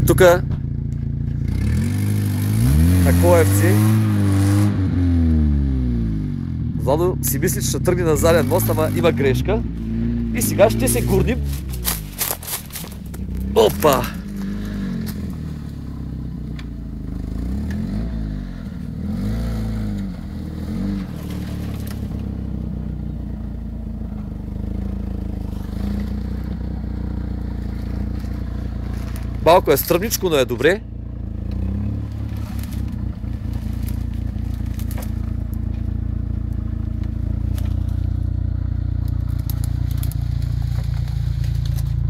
тука на Коевци. Владо си мисли, че ще тръгне на заден мост, ама има грешка. И сега ще се гурним. Опа! Малко е стръмничко, но е добре.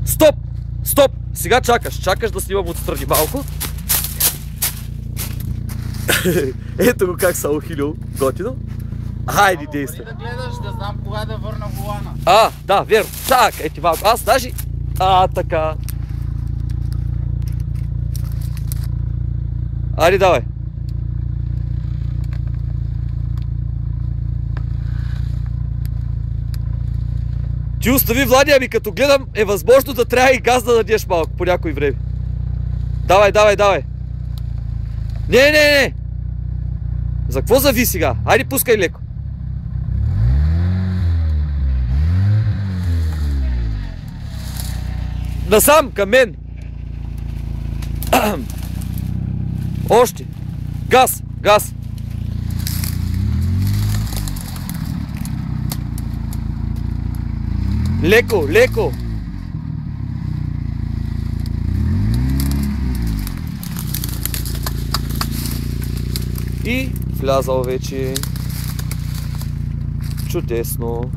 Стоп! Стоп! Сега чакаш. Чакаш да снимам отстрани малко. Ето го как са ухилил. Готино. Хайде, действай. Да гледаш, да знам кога да върна волана. Да, верно. Так, ети малко. Аз даже... така. Айде, давай. Ти остави, Влади, ами като гледам е възможно да трябва и газ да дадеш малко по някой време. Давай, давай, давай. Не. За какво зави сега? Айде, пускай леко. Насам, към мен. Още. Газ. Леко. И влязал вече. Чудесно.